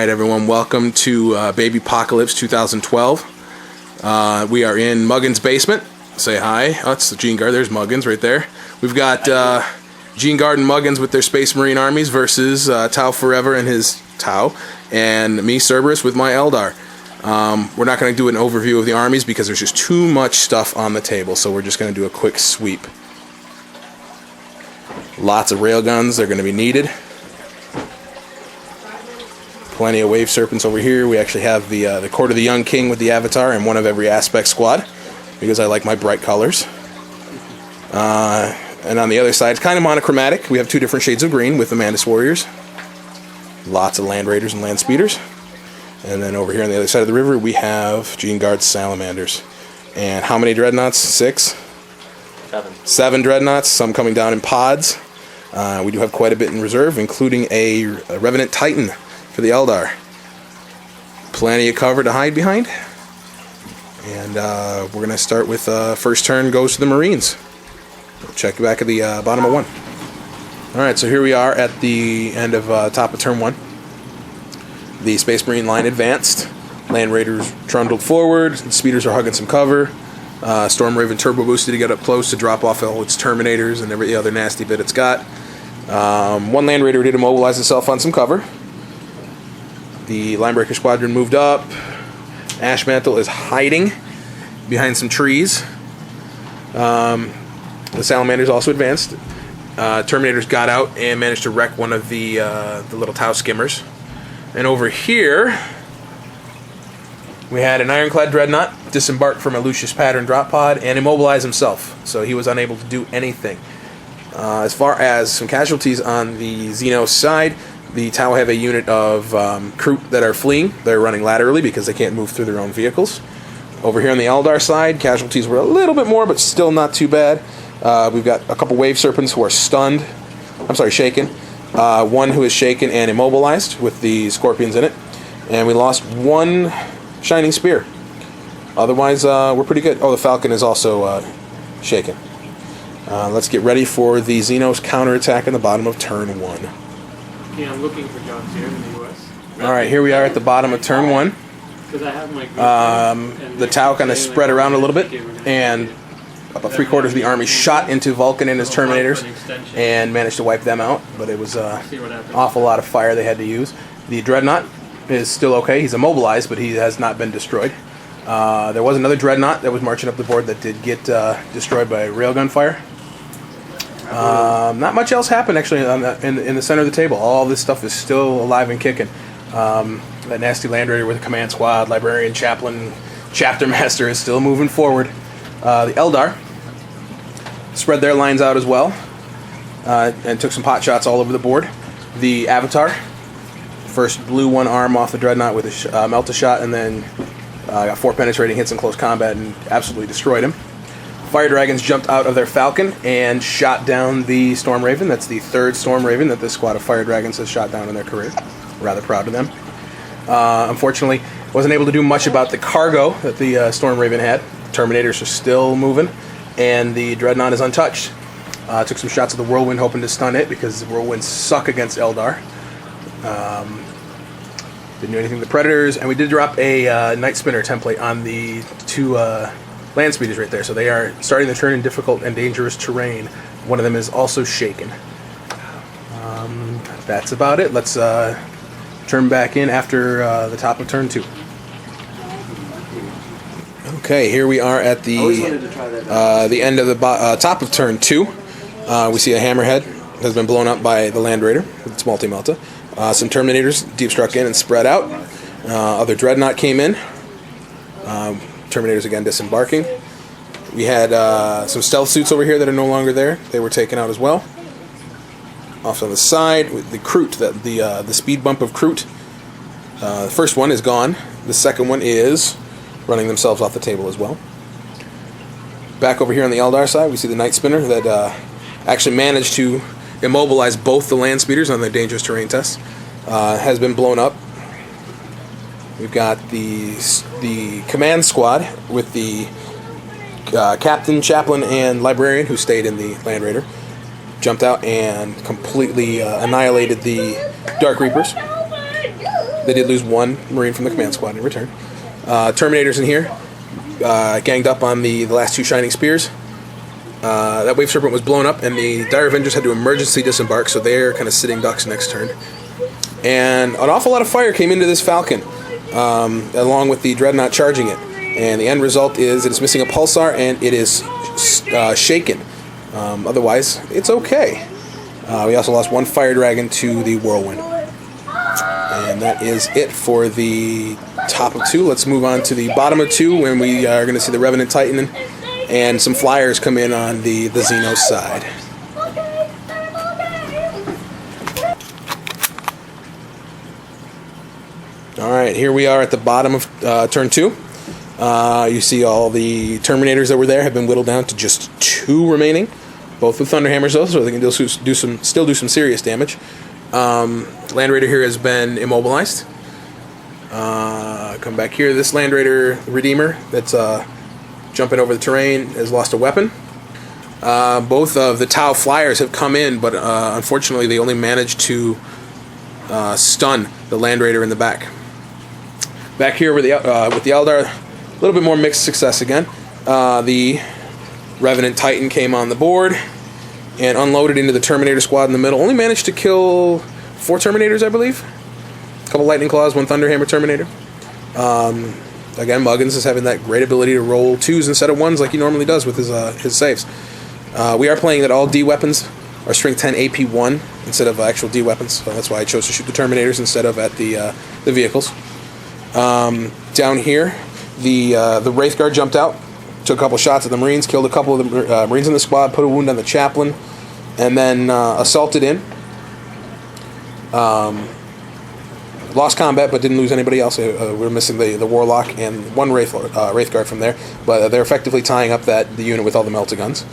Alright everyone, welcome to Baby-Pocalypse 2012. We are in Muggins' basement. Say hi. Oh, it's the Geneguard. There's Muggins right there. We've got Geneguard and Muggins with their Space Marine armies versus Tau Forever and his Tau, and me, Cerberus, with my Eldar. We're not going to do an overview of the armies because there's just too much stuff on the table, so we're just going to do a quick sweep. Lots of railguns. They're going to be needed. Plenty of wave serpents over here. We actually have the Court of the Young King with the Avatar and one of every aspect squad because I like my bright colors. And on the other side, it's kind of monochromatic. We have two different shades of green with the Mantis Warriors. Lots of Land Raiders and Land Speeders. And then over here on the other side of the river, we have Geneguard's Salamanders. And how many dreadnoughts? 6? 7 dreadnoughts, some coming down in pods. We do have quite a bit in reserve, including a Revenant Titan for the Eldar. Plenty of cover to hide behind. And we're going to start with first turn goes to the Marines. Check back at the bottom of 1. Alright, so here we are at the end of top of turn 1. The Space Marine line advanced. Land Raiders trundled forward. Speeders are hugging some cover. Storm Raven turbo boosted to get up close to drop off all its Terminators and every other nasty bit it's got. One Land Raider did immobilize itself on some cover. The Linebreaker Squadron moved up. Ashmantle is hiding behind some trees. The Salamanders also advanced. Terminators got out and managed to wreck one of the little Tau skimmers. And over here, we had an Ironclad Dreadnought disembark from a Lucius Pattern drop pod and immobilize himself, so he was unable to do anything. As far as some casualties on the Xenos side, the Tau have a unit of Kroot that are fleeing. They're running laterally because they can't move through their own vehicles. Over here on the Eldar side, casualties were a little bit more, but still not too bad. We've got a couple Wave Serpents who are stunned. I'm sorry, shaken. One who is shaken and immobilized with the Scorpions in it. And we lost one Shining Spear. Otherwise, we're pretty good. Oh, the Falcon is also shaken. Let's get ready for the Xenos counterattack in the bottom of turn 1. Yeah, I'm looking for jobs here in the U.S. Alright, here we are at the bottom of turn 1. The Tau kind of spread around a little bit, and about 3/4 of the army shot into Vulcan and his Terminators and managed to wipe them out, but it was an awful lot of fire they had to use. The Dreadnought is still okay. He's immobilized, but he has not been destroyed. There was another Dreadnought that was marching up the board that did get destroyed by railgun fire. Not much else happened actually in the center of the table. All this stuff is still alive and kicking. That nasty Land Raider with a command squad, Librarian, Chaplain, Chapter Master is still moving forward. The Eldar spread their lines out as well and took some pot shots all over the board. The Avatar first blew one arm off the Dreadnought with a melt-a-shot, and then got 4 penetrating hits in close combat and absolutely destroyed him. Fire Dragons jumped out of their Falcon and shot down the Storm Raven. That's the 3rd Storm Raven that this squad of Fire Dragons has shot down in their career. Rather proud of them. Unfortunately, wasn't able to do much about the cargo that the Storm Raven had. Terminators are still moving, and the Dreadnought is untouched. Took some shots of the Whirlwind hoping to stun it because the Whirlwinds suck against Eldar. Didn't do anything to the Predators, and we did drop a Night Spinner template on the 2 Land Speeders right there, so they are starting the turn in difficult and dangerous terrain. One of them is also shaken. That's about it. Let's turn back in after the top of turn 2. Okay, here we are at the end of the top of turn 2. We see a Hammerhead has been blown up by the Land Raider with its multi-melta. Some Terminators deep struck in and spread out. Other Dreadnought came in. Terminators again disembarking. We had some stealth suits over here that are no longer there. They were taken out as well. Off on the side with the Kroot, the speed bump of Kroot. The first one is gone. The second one is running themselves off the table as well. Back over here on the Eldar side, we see the Night Spinner that actually managed to immobilize both the Land Speeders on their dangerous terrain tests. Has been blown up. We've got the command squad with the Captain, Chaplain, and Librarian who stayed in the Land Raider. Jumped out and completely annihilated the Dark Reapers. They did lose one Marine from the command squad in return. Terminators in here, ganged up on the last 2 Shining Spears. That Wave Serpent was blown up, and the Dire Avengers had to emergency disembark, so they're kind of sitting ducks next turn. And an awful lot of fire came into this Falcon, along with the Dreadnought charging it. And the end result is it's missing a pulsar, and it is shaken. Otherwise, it's okay. We also lost 1 Fire Dragon to the Whirlwind. And that is it for the top of 2. Let's move on to the bottom of 2, when we are going to see the Revenant Titan and some flyers come in on the Xenos side. Alright, here we are at the bottom of turn 2. You see all the Terminators that were there have been whittled down to just 2 remaining. Both with Thunderhammers though, so they can still do some serious damage. Land Raider here has been immobilized. Come back here. This Land Raider Redeemer that's jumping over the terrain has lost a weapon. Both of the Tau Flyers have come in, but unfortunately they only managed to stun the Land Raider in the back. Back here with the Eldar, a little bit more mixed success again. The Revenant Titan came on the board and unloaded into the Terminator squad in the middle. Only managed to kill 4 Terminators, I believe. A couple Lightning Claws, 1 Thunderhammer Terminator. Again, Muggins is having that great ability to roll 2s instead of 1s like he normally does with his saves. We are playing that all D weapons are Strength 10 AP 1 instead of actual D weapons, so that's why I chose to shoot the Terminators instead of at the vehicles. Down here, the Wraithguard jumped out, took a couple shots at the Marines, killed a couple of the Marines in the squad, put a wound on the Chaplain, and then assaulted in. Lost combat, but didn't lose anybody else. We're missing the Warlock and 1 Wraithguard from there, but they're effectively tying up the unit with all the Melta-Guns.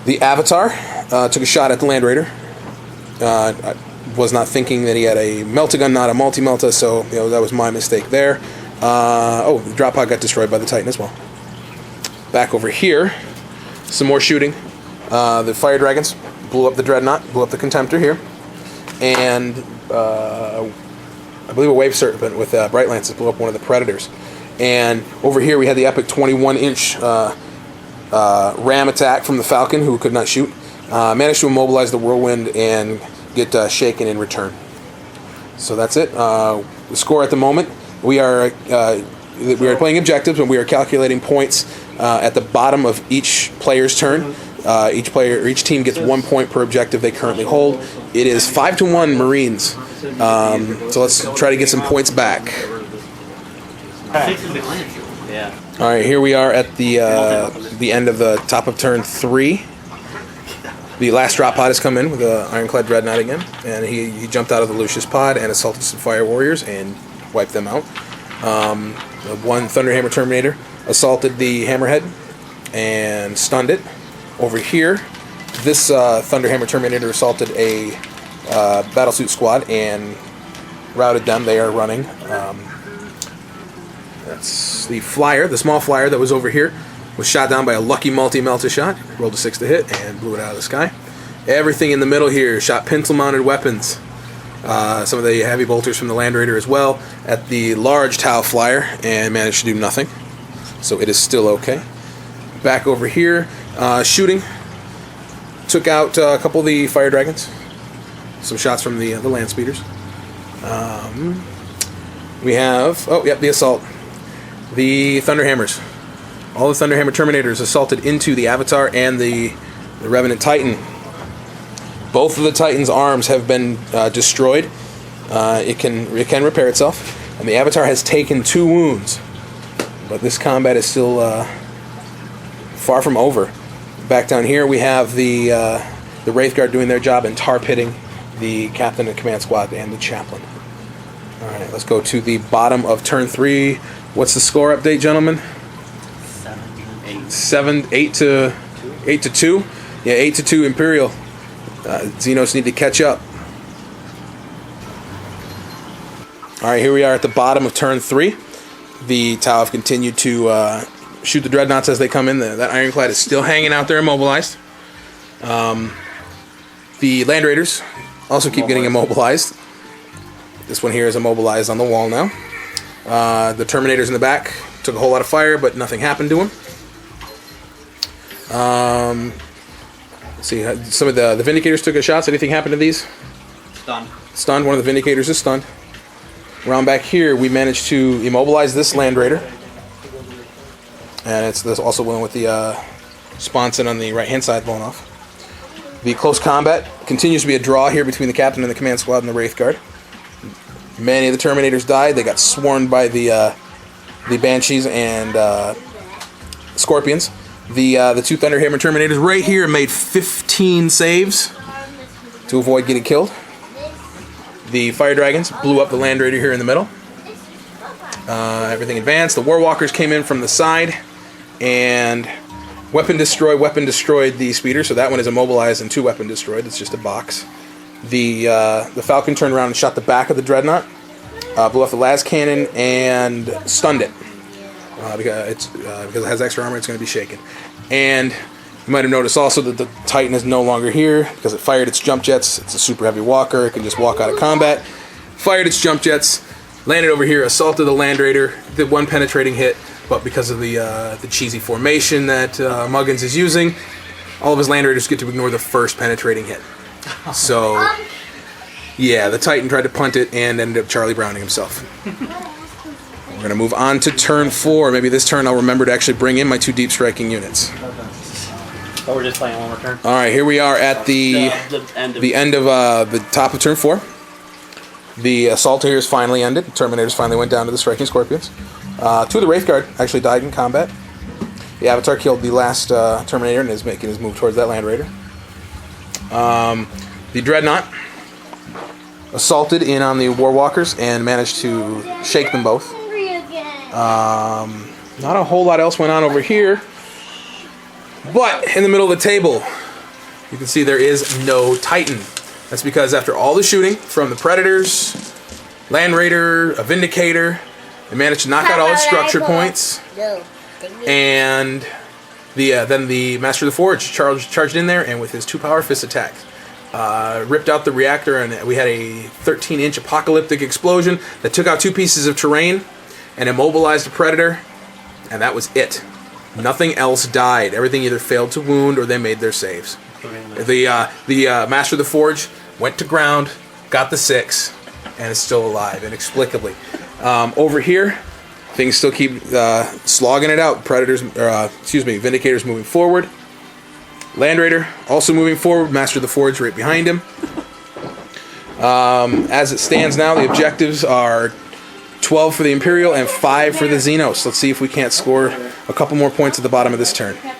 The Avatar took a shot at the Land Raider. I was not thinking that he had a Melta-Gun, not a multi-Melta, so that was my mistake there. The drop pod got destroyed by the Titan as well. Back over here, some more shooting. The Fire Dragons blew up the Dreadnought, blew up the Contemptor here, and I believe a Wave Serpent with Bright Lances blew up one of the Predators. And over here we had the epic 21-inch ram attack from the Falcon, who could not shoot. Managed to immobilize the Whirlwind and get shaken in return. So that's it. The score at the moment, we are playing objectives, and we are calculating points at the bottom of each player's turn. Each team gets 1 point per objective they currently hold. It is 5-1 Marines. So let's try to get some points back. All right, here we are at the end of the top of turn 3. The last drop pod has come in with the Ironclad Dreadnought again, and he jumped out of the Lucius pod and assaulted some Fire Warriors and wiped them out. 1 Thunderhammer Terminator assaulted the Hammerhead and stunned it. Over here, this Thunderhammer Terminator assaulted a Battlesuit squad and routed them. They are running. That's the Flyer, the small Flyer that was over here, was shot down by a lucky multi-melta shot. Rolled a 6 to hit and blew it out of the sky. Everything in the middle here shot pencil-mounted weapons. Some of the heavy bolters from the Land Raider as well at the large Tau Flyer and managed to do nothing. So it is still okay. Back over here, shooting. Took out a couple of the Fire Dragons. Some shots from the Land Speeders. We have, the Assault. The Thunderhammers. All the Thunderhammer Terminators assaulted into the Avatar and the Revenant Titan. Both of the Titan's arms have been destroyed. It can repair itself, and the Avatar has taken 2 wounds. But this combat is still far from over. Back down here, we have the Wraithguard doing their job and tar pitting the Captain and Command Squad and the Chaplain. All right, let's go to the bottom of turn 3. What's the score update, gentlemen? 8 to 2. Yeah, 8 to 2 Imperial. Xenos need to catch up. All right, here we are at the bottom of turn 3. The Tau have continued to shoot the Dreadnoughts as they come in. That Ironclad is still hanging out there immobilized. The Land Raiders also keep getting immobilized. This one here is immobilized on the wall now. The Terminators in the back took a whole lot of fire, but nothing happened to them. Let's see, some of the Vindicators took a shots. Anything happened to these? Stunned. Stunned. One of the Vindicators is stunned. Around back here, we managed to immobilize this Land Raider. And there's also one with the sponson on the right-hand side blown off. The close combat continues to be a draw here between the captain and the command squad and the Wraith Guard. Many of the Terminators died. They got swarmed by the Banshees and Scorpions. The two Thunderhammer Terminators right here made 15 saves to avoid getting killed. The Fire Dragons blew up the Land Raider here in the middle. Everything advanced. The Warwalkers came in from the side and weapon destroyed the speeder, so that one is immobilized and 2 weapon destroyed. It's just a box. The Falcon turned around and shot the back of the Dreadnought, blew off the las cannon and stunned it. Because it has extra armor, it's going to be shaken. And you might have noticed also that the Titan is no longer here because it fired its jump jets. It's a super heavy walker. It can just walk out of combat. Fired its jump jets, landed over here, assaulted the Land Raider, did 1 penetrating hit, but because of the cheesy formation that Muggins is using, all of his Land Raiders get to ignore the first penetrating hit. So, yeah, the Titan tried to punt it and ended up Charlie Browning himself. We're going to move on to turn 4. Maybe this turn I'll remember to actually bring in my 2 deep striking units. But we're just playing one more turn. All right, here we are at the end of the top of turn 4. The assault here is finally ended. The Terminators finally went down to the striking Scorpions. 2 of the Wraith Guard actually died in combat. The Avatar killed the last Terminator and is making his move towards that Land Raider. The Dreadnought assaulted in on the Warwalkers and managed to shake them both. Not a whole lot else went on over here. But in the middle of the table, you can see there is no Titan. That's because after all the shooting from the Predators, Land Raider, a Vindicator, they managed to knock out all the structure points. And then the Master of the Forge charged in there and with his 2 power fist attacks, ripped out the reactor, and we had a 13-inch apocalyptic explosion that took out 2 pieces of terrain and immobilized the Predator, and that was it. Nothing else died. Everything either failed to wound or they made their saves. The Master of the Forge went to ground, got the 6, and is still alive inexplicably. Over here, things still keep slogging it out. Vindicators moving forward. Land Raider also moving forward. Master of the Forge right behind him. As it stands now, the objectives are 12 for the Imperial and 5 for the Xenos. Let's see if we can't score a couple more points at the bottom of this turn. I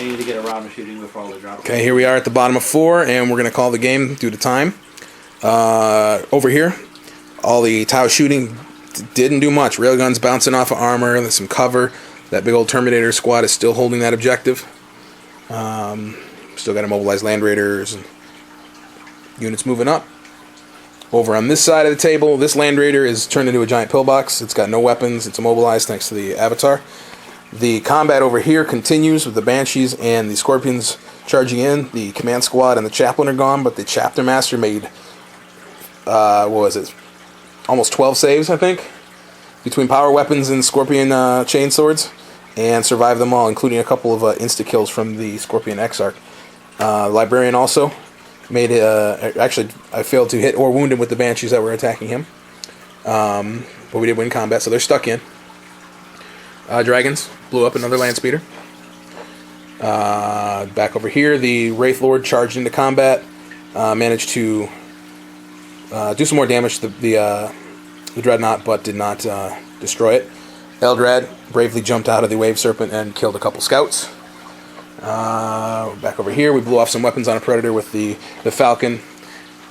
need to get a round of shooting before all the drop. Okay, here we are at the bottom of 4, and we're going to call the game due to time. Over here, all the Tau shooting didn't do much. Railguns bouncing off of armor, there's some cover. That big old Terminator squad is still holding that objective. Still got to mobilize Land Raiders and units moving up. Over on this side of the table, this Land Raider is turned into a giant pillbox. It's got no weapons. It's immobilized thanks to the Avatar. The combat over here continues with the Banshees and the Scorpions charging in. The command squad and the chaplain are gone, but the chapter master made, almost 12 saves, I think, between power weapons and Scorpion chainswords, and survived them all, including a couple of insta-kills from the Scorpion Exarch. Librarian also made actually, I failed to hit or wound him with the Banshees that were attacking him. But we did win combat, so they're stuck in. Dragons blew up another land speeder. Back over here, the Wraith Lord charged into combat, managed to do some more damage to the Dreadnought, but did not destroy it. Eldrad bravely jumped out of the Wave Serpent and killed a couple scouts. Back over here, we blew off some weapons on a Predator with the Falcon,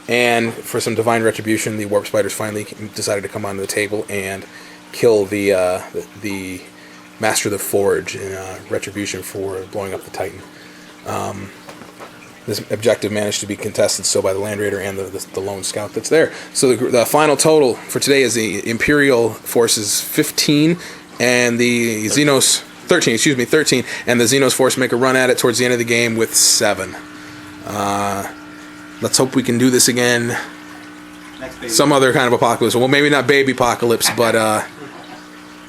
and for some divine retribution, the Warp Spiders finally decided to come onto the table and kill the Master of the Forge in retribution for blowing up the Titan. This objective managed to be contested so by the Land Raider and the lone scout that's there. So the final total for today is the Imperial forces 15 and the Xenos 13, and the Xenos force make a run at it towards the end of the game with 7. Let's hope we can do this again Next baby. some other kind of apocalypse. Well, maybe not Baby-Pocalypse, but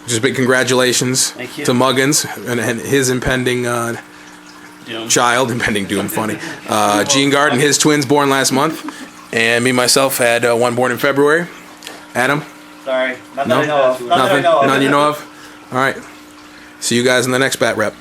just big congratulations Thank you. to Muggins and his impending Doom. child, impending doom, funny. Geneguard and his twins born last month, and me myself had one born in February. Adam, Sorry. Not that No? I know of. Not that I nothing, know of. none you know of. All right, see you guys in the next bat rep.